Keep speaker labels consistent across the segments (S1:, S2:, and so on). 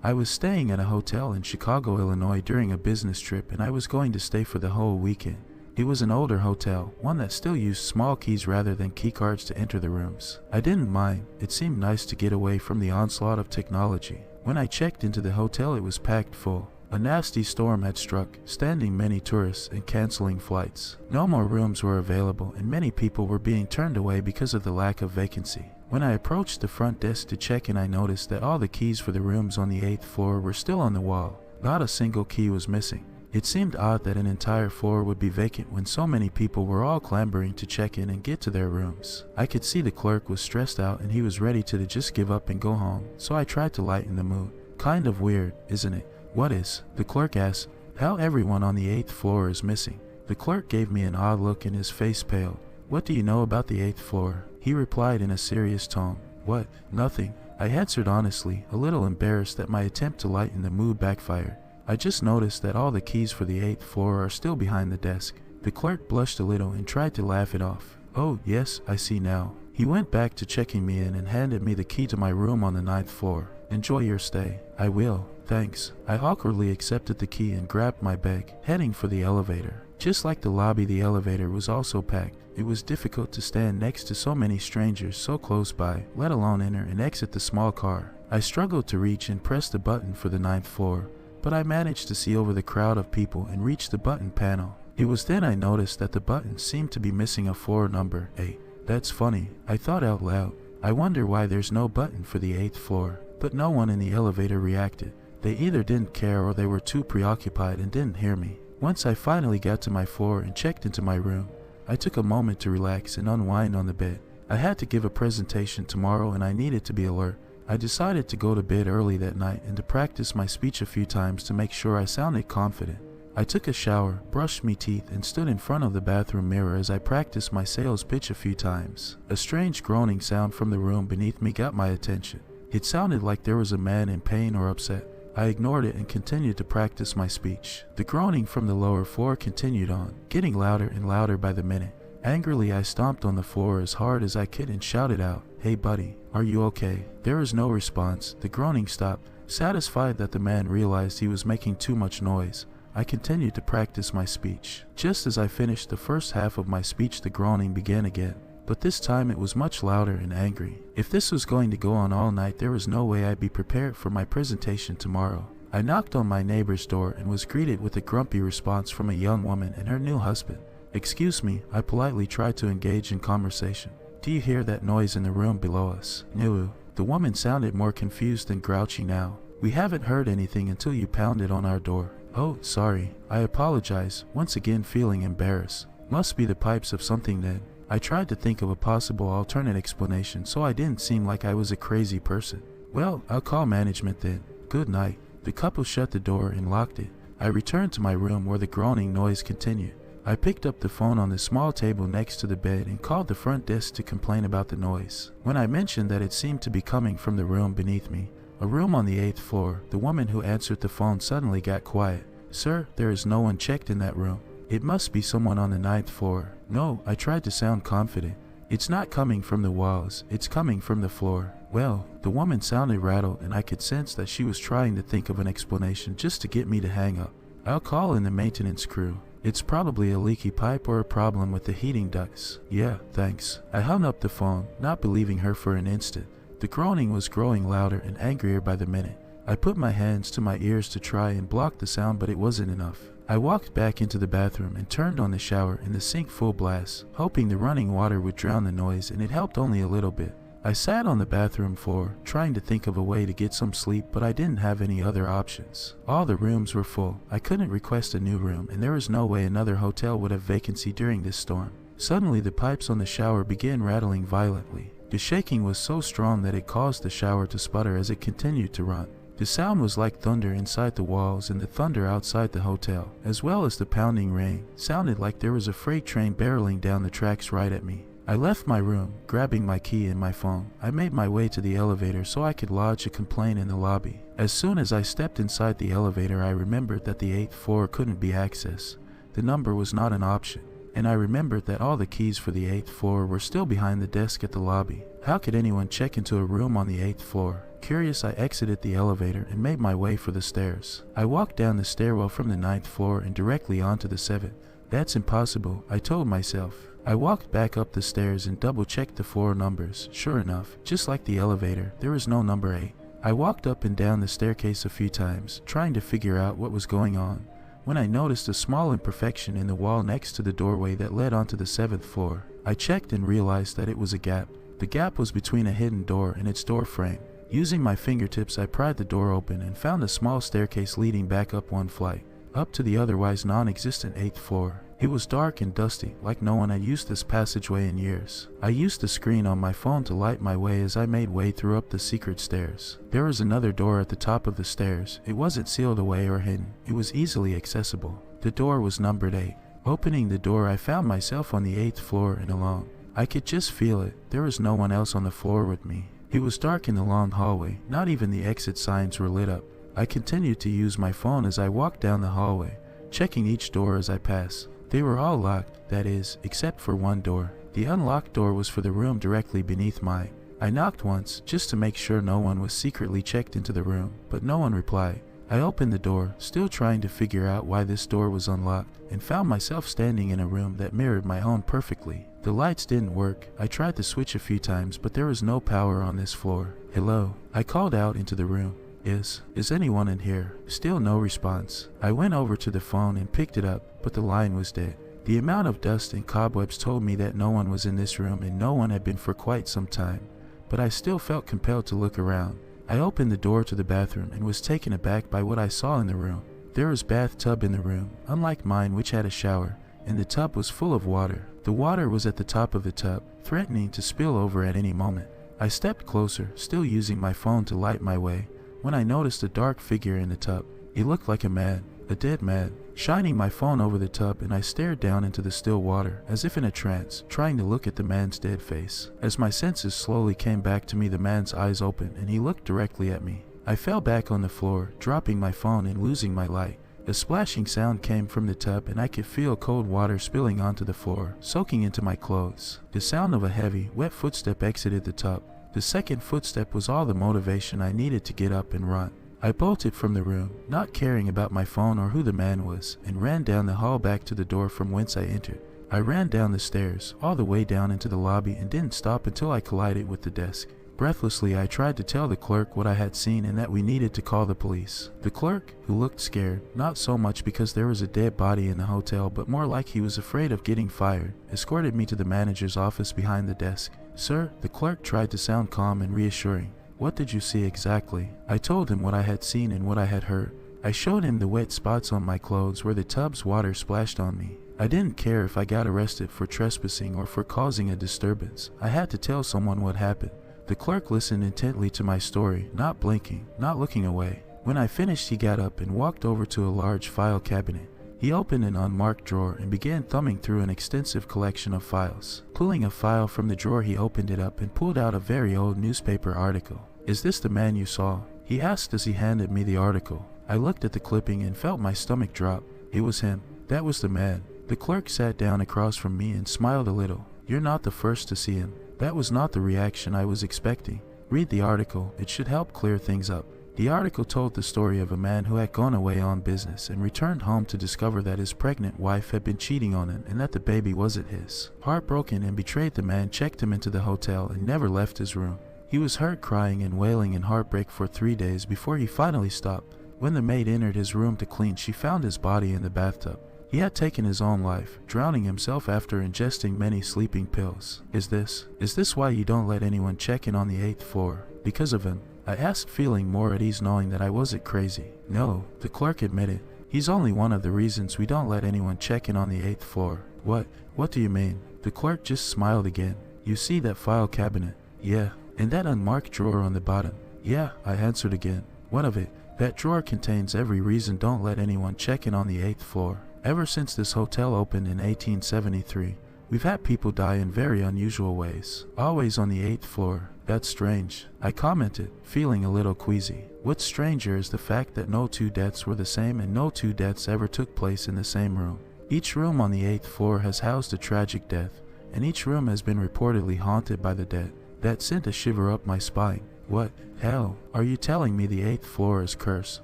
S1: I was staying at a hotel in Chicago, Illinois during a business trip, and I was going to stay for the whole weekend. It was an older hotel, one that still used small keys rather than keycards to enter the rooms. I didn't mind. It seemed nice to get away from the onslaught of technology. When I checked into the hotel, it was packed full. A nasty storm had struck, standing many tourists and canceling flights. No more rooms were available, and many people were being turned away because of the lack of vacancy. When I approached the front desk to check in, I noticed that all the keys for the rooms on the 8th floor were still on the wall. Not a single key was missing. It seemed odd that an entire floor would be vacant when so many people were all clambering to check in and get to their rooms. I could see the clerk was stressed out and he was ready to just give up and go home, so I tried to lighten the mood. Kind of weird, isn't it? What is? The clerk asked. How everyone on the 8th floor is missing. The clerk gave me an odd look and his face paled. What do you know about the 8th floor? He replied in a serious tone. What? Nothing. I answered honestly, a little embarrassed that my attempt to lighten the mood backfired. I just noticed that all the keys for the 8th floor are still behind the desk. The clerk blushed a little and tried to laugh it off. Oh, yes, I see now. He went back to checking me in and handed me the key to my room on the 9th floor. Enjoy your stay. I will, thanks. I awkwardly accepted the key and grabbed my bag, heading for the elevator. Just like the lobby, the elevator was also packed. It was difficult to stand next to so many strangers so close by, let alone enter and exit the small car. I struggled to reach and press the button for the 9th floor. But I managed to see over the crowd of people and reach the button panel. It was then I noticed that the button seemed to be missing a floor number 8. That's funny, I thought out loud. I wonder why there's no button for the 8th floor. But no one in the elevator reacted. They either didn't care or they were too preoccupied and didn't hear me. Once I finally got to my floor and checked into my room, I took a moment to relax and unwind on the bed. I had to give a presentation tomorrow and I needed to be alert. I decided to go to bed early that night and to practice my speech a few times to make sure I sounded confident. I took a shower, brushed my teeth, and stood in front of the bathroom mirror as I practiced my sales pitch a few times. A strange groaning sound from the room beneath me got my attention. It sounded like there was a man in pain or upset. I ignored it and continued to practice my speech. The groaning from the lower floor continued on, getting louder and louder by the minute. Angrily, I stomped on the floor as hard as I could and shouted out, "Hey buddy, are you okay?" There was no response. The groaning stopped. Satisfied that the man realized he was making too much noise, I continued to practice my speech. Just as I finished the first half of my speech, the groaning began again. But this time it was much louder and angry. If this was going to go on all night, there was no way I'd be prepared for my presentation tomorrow. I knocked on my neighbor's door and was greeted with a grumpy response from a young woman and her new husband. "Excuse me," I politely tried to engage in conversation. "Do you hear that noise in the room below us?" "No." The woman sounded more confused and grouchy now. "We haven't heard anything until you pounded on our door." "Oh, sorry." I apologize, once again feeling embarrassed. "Must be the pipes of something then." I tried to think of a possible alternate explanation so I didn't seem like I was a crazy person. "Well, I'll call management then. Good night." The couple shut the door and locked it. I returned to my room where the groaning noise continued. I picked up the phone on the small table next to the bed and called the front desk to complain about the noise. When I mentioned that it seemed to be coming from the room beneath me, a room on the 8th floor, the woman who answered the phone suddenly got quiet. "Sir, there is no one checked in that room. It must be someone on the 9th floor." "No," I tried to sound confident. "It's not coming from the walls, it's coming from the floor." Well, the woman sounded rattled and I could sense that she was trying to think of an explanation just to get me to hang up. "I'll call in the maintenance crew. It's probably a leaky pipe or a problem with the heating ducts." "Yeah, thanks." I hung up the phone, not believing her for an instant. The groaning was growing louder and angrier by the minute. I put my hands to my ears to try and block the sound, but it wasn't enough. I walked back into the bathroom and turned on the shower and the sink full blast, hoping the running water would drown the noise, and it helped only a little bit. I sat on the bathroom floor, trying to think of a way to get some sleep, but I didn't have any other options. All the rooms were full. I couldn't request a new room, and there was no way another hotel would have vacancy during this storm. Suddenly, the pipes on the shower began rattling violently. The shaking was so strong that it caused the shower to sputter as it continued to run. The sound was like thunder inside the walls, and the thunder outside the hotel, as well as the pounding rain, sounded like there was a freight train barreling down the tracks right at me. I left my room, grabbing my key and my phone. I made my way to the elevator so I could lodge a complaint in the lobby. As soon as I stepped inside the elevator, I remembered that the 8th floor couldn't be accessed. The number was not an option. And I remembered that all the keys for the 8th floor were still behind the desk at the lobby. How could anyone check into a room on the 8th floor? Curious, I exited the elevator and made my way for the stairs. I walked down the stairwell from the 9th floor and directly onto the 7th. That's impossible, I told myself. I walked back up the stairs and double-checked the floor numbers. Sure enough, just like the elevator, there was no number 8. I walked up and down the staircase a few times, trying to figure out what was going on, when I noticed a small imperfection in the wall next to the doorway that led onto the 7th floor. I checked and realized that it was a gap. The gap was between a hidden door and its door frame. Using my fingertips, I pried the door open and found a small staircase leading back up one flight, up to the otherwise non-existent 8th floor. It was dark and dusty, like no one had used this passageway in years. I used the screen on my phone to light my way as I made way through up the secret stairs. There was another door at the top of the stairs. It wasn't sealed away or hidden. It was easily accessible. The door was numbered 8. Opening the door, I found myself on the 8th floor and alone. I could just feel it. There was no one else on the floor with me. It was dark in the long hallway. Not even the exit signs were lit up. I continued to use my phone as I walked down the hallway, checking each door as I passed. They were all locked, that is, except for one door. The unlocked door was for the room directly beneath mine. I knocked once, just to make sure no one was secretly checked into the room, but no one replied. I opened the door, still trying to figure out why this door was unlocked, and found myself standing in a room that mirrored my own perfectly. The lights didn't work. I tried to switch a few times, but there was no power on this floor. Hello? I called out into the room. Is anyone in here? Still no response. I went over to the phone and picked it up, but the line was dead. The amount of dust and cobwebs told me that no one was in this room and no one had been for quite some time, but I still felt compelled to look around. I opened the door to the bathroom and was taken aback by what I saw in the room. There was a bathtub in the room, unlike mine which had a shower, and the tub was full of water. The water was at the top of the tub, threatening to spill over at any moment. I stepped closer, still using my phone to light my way, when I noticed a dark figure in the tub. He looked like a man, a dead man. Shining my phone over the tub, and I stared down into the still water, as if in a trance, trying to look at the man's dead face. As my senses slowly came back to me, the man's eyes opened, and he looked directly at me. I fell back on the floor, dropping my phone and losing my light. A splashing sound came from the tub, and I could feel cold water spilling onto the floor, soaking into my clothes. The sound of a heavy, wet footstep exited the tub. The second footstep was all the motivation I needed to get up and run. I bolted from the room, not caring about my phone or who the man was, and ran down the hall back to the door from whence I entered. I ran down the stairs, all the way down into the lobby, and didn't stop until I collided with the desk. Breathlessly, I tried to tell the clerk what I had seen and that we needed to call the police. The clerk, who looked scared, not so much because there was a dead body in the hotel, but more like he was afraid of getting fired, escorted me to the manager's office behind the desk. Sir, the clerk tried to sound calm and reassuring. What did you see exactly? I told him what I had seen and what I had heard. I showed him the wet spots on my clothes where the tub's water splashed on me. I didn't care if I got arrested for trespassing or for causing a disturbance. I had to tell someone what happened. The clerk listened intently to my story, not blinking, not looking away. When I finished, he got up and walked over to a large file cabinet. He opened an unmarked drawer and began thumbing through an extensive collection of files. Pulling a file from the drawer, he opened it up and pulled out a very old newspaper article. Is this the man you saw? He asked as he handed me the article. I looked at the clipping and felt my stomach drop. It was him. That was the man. The clerk sat down across from me and smiled a little. You're not the first to see him. That was not the reaction I was expecting. Read the article. It should help clear things up. The article told the story of a man who had gone away on business and returned home to discover that his pregnant wife had been cheating on him and that the baby wasn't his. Heartbroken and betrayed, the man checked him into the hotel and never left his room. He was heard crying and wailing in heartbreak for 3 days before he finally stopped. When the maid entered his room to clean, she found his body in the bathtub. He had taken his own life, drowning himself after ingesting many sleeping pills. Is this why you don't let anyone check in on the 8th floor? Because of him? I asked, feeling more at ease knowing that I wasn't crazy. No, the clerk admitted. He's only one of the reasons we don't let anyone check in on the 8th floor. What do you mean? The clerk just smiled again. You see that file cabinet? Yeah. And that unmarked drawer on the bottom? Yeah, I answered again. What of it? That drawer contains every reason don't let anyone check in on the 8th floor. Ever since this hotel opened in 1873, we've had people die in very unusual ways. Always on the 8th floor. That's strange, I commented, feeling a little queasy. What's stranger is the fact that no two deaths were the same and no two deaths ever took place in the same room. Each room on the 8th floor has housed a tragic death, and each room has been reportedly haunted by the dead. That sent a shiver up my spine. What hell are you telling me? The 8th floor is cursed.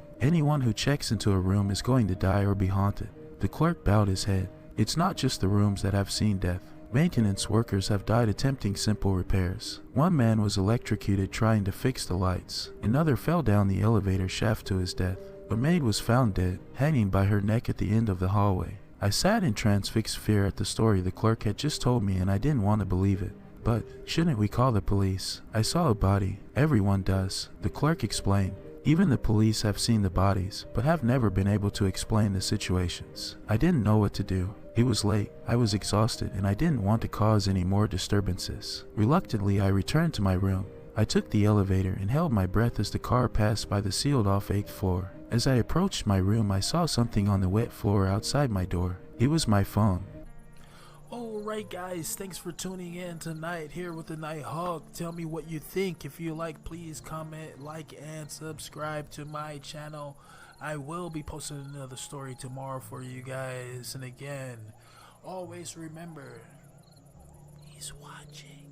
S1: Anyone who checks into a room is going to die or be haunted. The clerk bowed his head. It's not just the rooms that have seen death. Maintenance workers have died attempting simple repairs. One man was electrocuted trying to fix the lights. Another fell down the elevator shaft to his death. A maid was found dead, hanging by her neck at the end of the hallway. I sat in transfixed fear at the story the clerk had just told me, and I didn't want to believe it. But shouldn't we call the police? I saw a body. Everyone does, the clerk explained. Even the police have seen the bodies, but have never been able to explain the situations. I didn't know what to do. It was late, I was exhausted, and I didn't want to cause any more disturbances. Reluctantly, I returned to my room. I took the elevator and held my breath as the car passed by the sealed-off 8th floor. As I approached my room, I saw something on the wet floor outside my door. It was my phone.
S2: Alright guys, thanks for tuning in tonight here with the Night Hawk. Tell me what you think. If you like, please comment, like, and subscribe to my channel. I will be posting another story tomorrow for you guys. And again, always remember, he's watching.